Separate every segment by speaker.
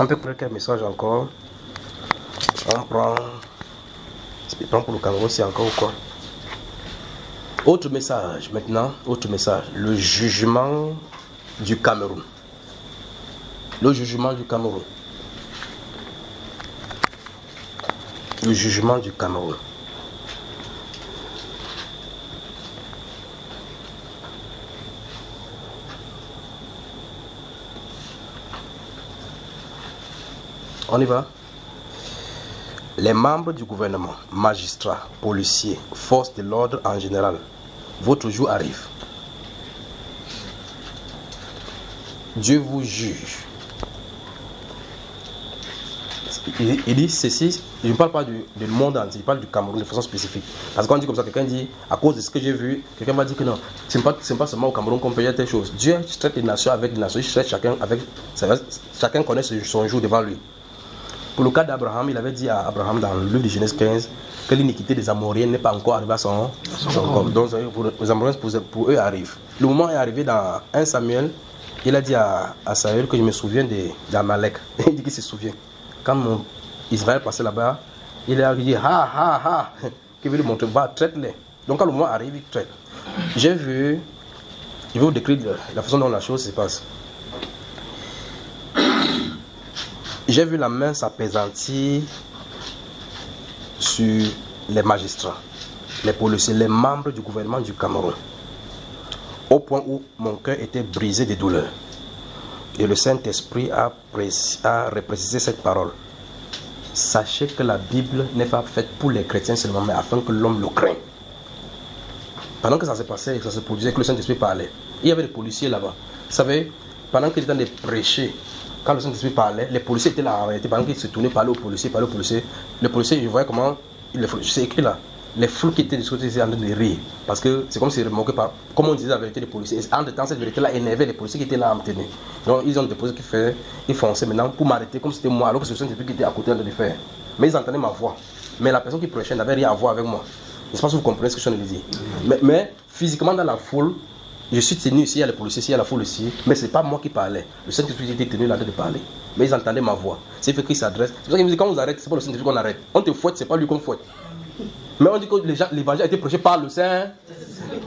Speaker 1: On peut prendre quel message encore? On prend pour le Cameroun, c'est encore ou quoi? Autre message maintenant, autre message. Le jugement du Cameroun. Le jugement du Cameroun. Le jugement du Cameroun. On y va. Les membres du gouvernement, magistrats, policiers, forces de l'ordre en général, votre jour arrive. Dieu vous juge. Il dit ceci, je ne parle pas du monde entier, il parle du Cameroun de façon spécifique. Parce qu'on dit comme ça, quelqu'un dit, à cause de ce que j'ai vu, quelqu'un va dire que non, ce n'est pas seulement au Cameroun qu'on peut dire telle chose. Dieu traite les nations avec les nations, il traite chacun avec, chacun connaît son jour devant lui. Pour le cas d'Abraham, il avait dit à Abraham dans le livre de Genèse 15 que l'iniquité des Amoréens n'est pas encore arrivée à son corps. Donc les Amoréens pour eux arrive. Le moment est arrivé dans 1 Samuel, il a dit à Saül que je me souviens d'Amalek. Il dit qu'il se souvient. Quand Israël passait là-bas, il a dit qu'il veut lui montrer, va, traite-les. Donc quand le moment arrive, il traite. Je vais vous décrire la façon dont la chose se passe. J'ai vu la main s'apaisantir sur les magistrats, les policiers, les membres du gouvernement du Cameroun, au point où mon cœur était brisé de douleur. Et le Saint-Esprit a reprécisé cette parole. Sachez que la Bible n'est pas faite pour les chrétiens seulement, mais afin que l'homme le craigne. Pendant que ça se passait, que ça se produisait, que le Saint-Esprit parlait, il y avait des policiers là-bas. Vous savez, pendant qu'il était en train de prêcher, quand le Saint-Esprit parlait, les policiers étaient là en réalité. Pendant qu'ils se tournaient, parlaient aux policiers, les policiers, je voyais comment, je sais écrit là, les foules qui étaient de ce côté étaient en train de rire. Parce que c'est comme s'ils remarquaient pas, comment on disait la vérité des policiers. Et en temps, cette vérité-là énervait les policiers qui étaient là en tenue. Donc ils ont déposé qu'ils faisaient, ils fonçaient maintenant pour m'arrêter comme c'était moi, alors que c'est le Saint-Esprit qui était à côté en train de le faire. Mais ils entendaient ma voix. Mais la personne qui prêchait n'avait rien à voir avec moi. Je ne sais pas si vous comprenez ce que je suis en train de dire. Mais physiquement dans la foule, je suis tenu ici, il y a les policiers, ici, il y a la foule ici, mais ce n'est pas moi qui parlais. Le Saint-Esprit était tenu là de parler. Mais ils entendaient ma voix. C'est fait qu'ils s'adressent. C'est pour ça qu'ils me disent quand on vous arrête, c'est pas le Saint-Esprit qu'on arrête. On te fouette, c'est pas lui qu'on fouette. Mais on dit que l'évangile a été prêché par le Saint.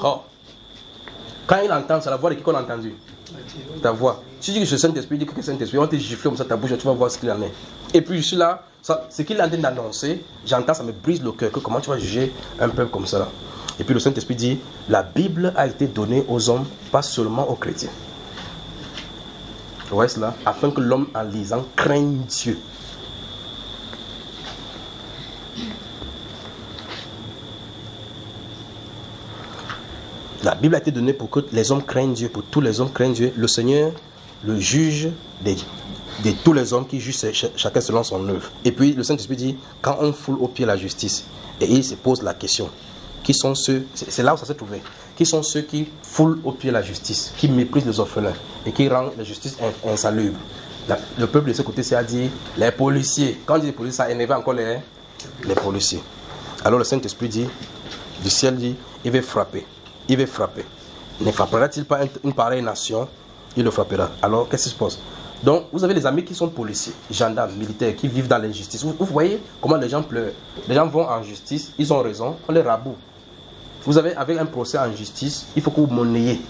Speaker 1: Oh. Quand il entend, c'est la voix de qui qu'on a entendu? Ta voix. Si tu dis que c'est le Saint-Esprit, dis que c'est le Saint-Esprit, on te gifle comme ça ta bouche, tu vas voir ce qu'il en est. Et puis je suis là, ce qu'il est en train d'annoncer, j'entends, ça me brise le cœur. Que comment tu vas juger un peuple comme ça? Et puis le Saint-Esprit dit, la Bible a été donnée aux hommes, pas seulement aux chrétiens. Vous voyez cela? Afin que l'homme en lisant craigne Dieu. La Bible a été donnée pour que les hommes craignent Dieu, pour que tous les hommes craignent Dieu. Le Seigneur, le juge de tous les hommes qui jugent chacun selon son œuvre. Et puis le Saint-Esprit dit, quand on foule au pied la justice, et il se pose la question, qui sont ceux, c'est là où ça s'est trouvé, qui sont ceux qui foulent au pied la justice, qui méprisent les orphelins et qui rendent la justice insalubre. Le peuple de ce côté a dit les policiers. Quand on dit les policiers, ça énerve encore les policiers. Alors le Saint-Esprit dit, du ciel dit, il va frapper. Il va frapper. Ne frappera-t-il pas une pareille nation? Il le frappera. Alors qu'est-ce qui se passe? Donc vous avez les amis qui sont policiers, gendarmes, militaires, qui vivent dans l'injustice. Vous voyez comment les gens pleurent. Les gens vont en justice, ils ont raison, on les raboute. Vous avez, avec un procès en justice, il faut que vous monnayez.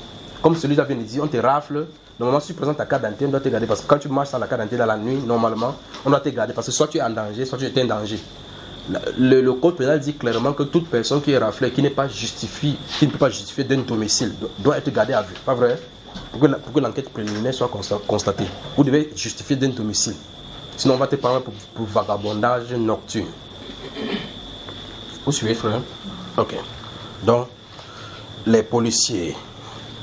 Speaker 1: Comme celui-là vient de dire, on te rafle. Normalement, si tu présentes ta carte d'identité, on doit te garder. Parce que quand tu marches sans la carte d'identité dans la nuit, normalement, on doit te garder. Parce que soit tu es en danger, soit tu es en danger. Le code pénal dit clairement que toute personne qui est raflée, qui n'est pas justifiée, qui ne peut pas justifier d'un domicile, doit être gardée à vue. Pas vrai? Pour que l'enquête préliminaire soit constatée. Vous devez justifier d'un domicile. Sinon, on va te prendre pour vagabondage nocturne. Vous suivez, frère? Ok. Donc, les policiers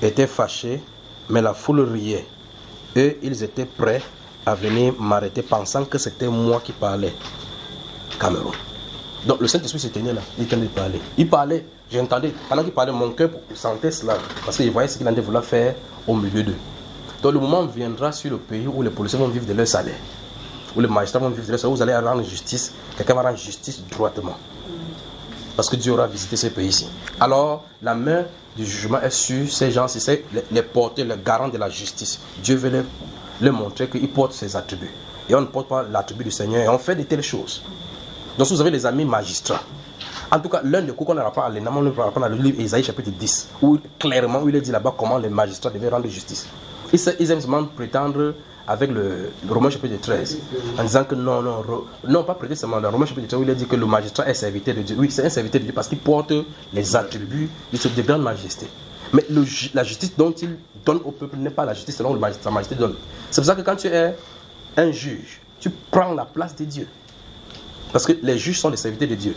Speaker 1: étaient fâchés, mais la foule riait. Eux, ils étaient prêts à venir m'arrêter, pensant que c'était moi qui parlais. Cameroun. Donc, le Saint-Esprit se tenait là, il était en train de parler. Il parlait, j'entendais, pendant qu'il parlait, mon cœur sentait cela, parce qu'il voyait ce qu'il en vouloir faire au milieu d'eux. Donc, le moment viendra sur le pays où les policiers vont vivre de leur salaire, où les magistrats vont vivre de leur salaire, où vous allez rendre justice, quelqu'un va rendre justice droitement. Parce que Dieu aura visité ce pays-ci. Alors, la main du jugement est sur ces gens-ci, c'est les porteurs, les garants de la justice. Dieu veut leur montrer qu'ils portent ses attributs. et on ne porte pas l'attribut du Seigneur et on fait de telles choses. Donc si vous avez des amis magistrats, en tout cas l'un des cours qu'on apprend à l'ENAM, on apprend dans le livre Ésaïe chapitre 10, où clairement où il est dit là-bas comment les magistrats devaient rendre justice. Ils aiment seulement prétendre avec le Romain chapitre 13, en disant que non, pas prêter seulement dans le Romain chapitre 13 où il a dit que le magistrat est serviteur de Dieu. Oui, c'est un serviteur de Dieu parce qu'il porte les attributs de grande majesté. Mais la justice dont il donne au peuple n'est pas la justice selon sa majesté donne. C'est pour ça que quand tu es un juge, tu prends la place de Dieu. Parce que les juges sont les serviteurs de Dieu.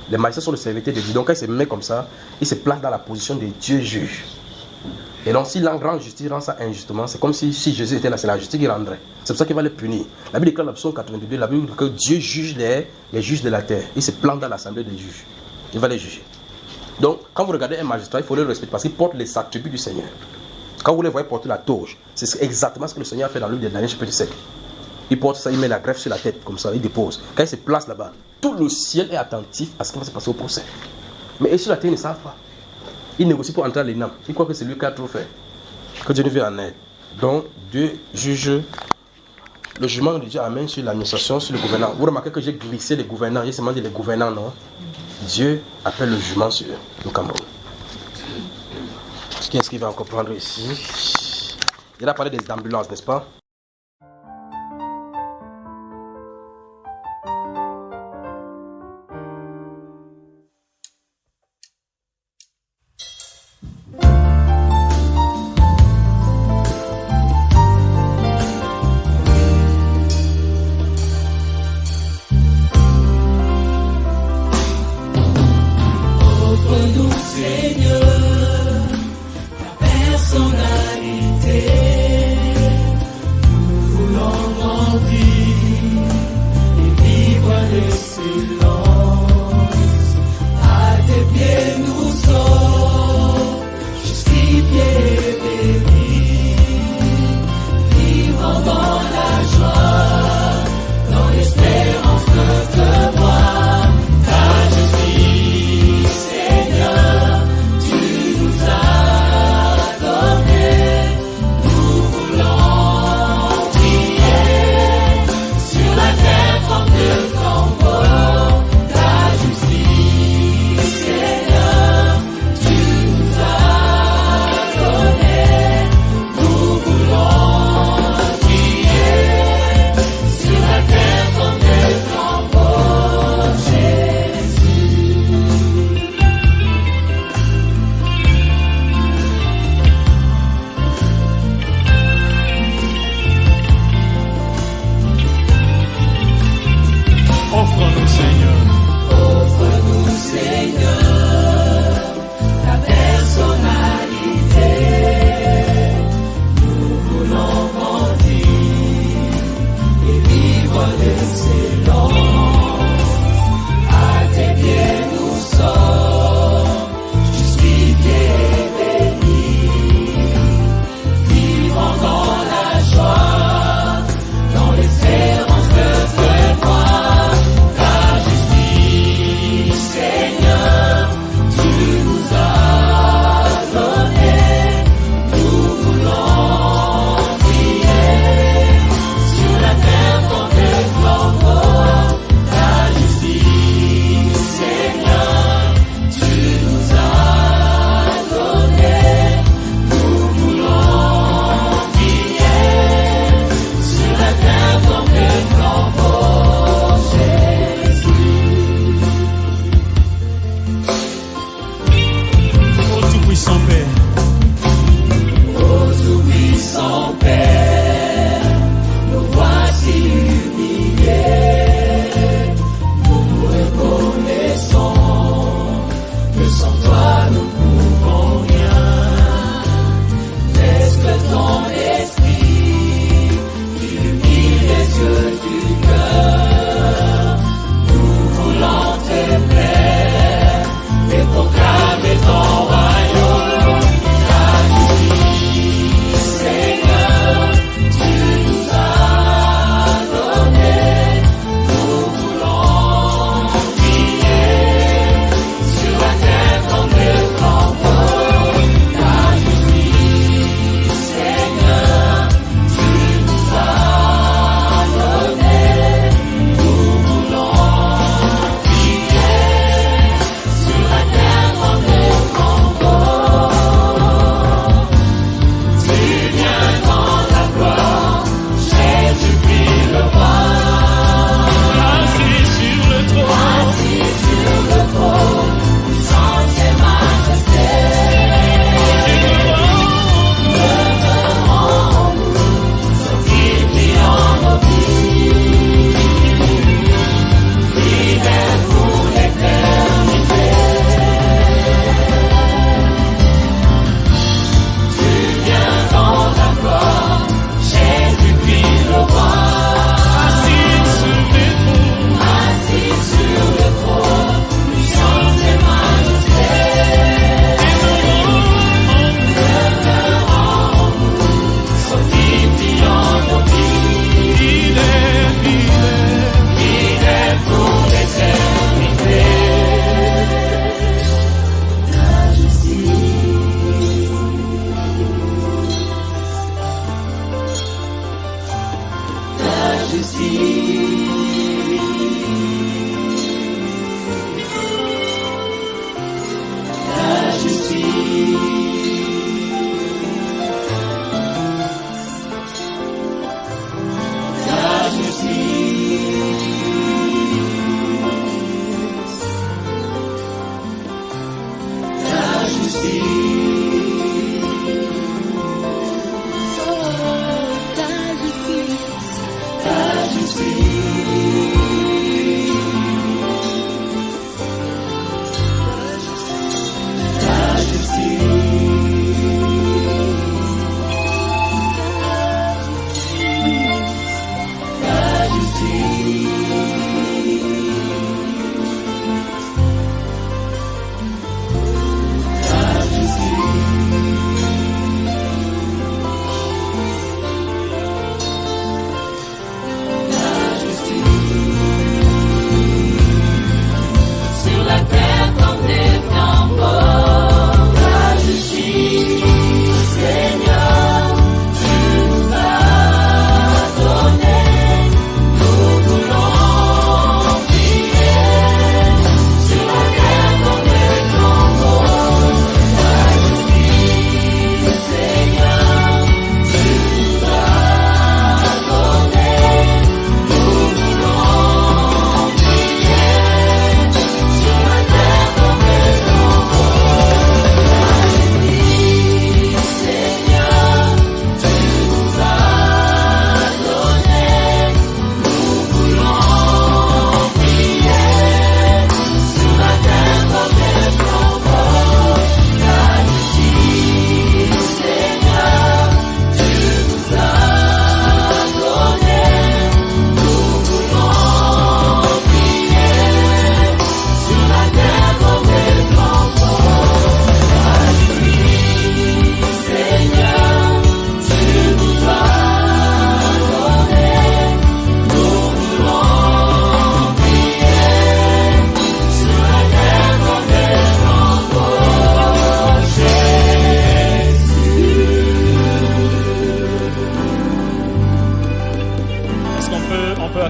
Speaker 1: Les magistrats sont les serviteurs de Dieu. Donc quand il se met comme ça, il se place dans la position de Dieu juge. Et donc s'il rend justice, il rend ça injustement, c'est comme si Jésus était là, c'est la justice qu'il rendrait. C'est pour ça qu'il va les punir. La Bible déclare dans le psaume 82, la Bible dit que Dieu juge les juges de la terre. Il se plante dans l'assemblée des juges. Il va les juger. Donc quand vous regardez un magistrat, il faut le respecter parce qu'il porte les attributs du Seigneur. Quand vous les voyez porter la toge, c'est exactement ce que le Seigneur a fait dans le livre de Daniel chapitre 7. Il porte ça, il met la greffe sur la tête, comme ça, il dépose. Quand il se place là-bas, tout le ciel est attentif à ce qui va se passer au procès. Mais eux sur la terre, ils ne savent pas. Ils négocient pour entrer à l'ENAM. Ils croient que c'est lui qui a trop fait. Que Dieu nous vienne en aide. Donc, Dieu juge. Le jugement de Dieu amène sur l'administration, sur le gouvernement. Vous remarquez que j'ai glissé les gouvernants. J'ai seulement dit les gouvernants, non? Dieu appelle le jugement sur le Cameroun. Qu'est-ce qu'il va encore prendre ici? Il a parlé des ambulances, n'est-ce pas?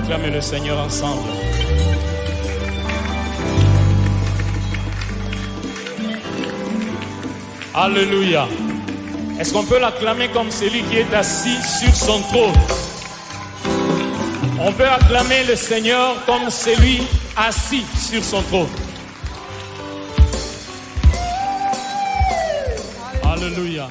Speaker 2: acclamer le Seigneur ensemble. Alléluia. Est-ce qu'on peut l'acclamer comme celui qui est assis sur son trône? On peut acclamer le Seigneur comme celui assis sur son trône. Alléluia.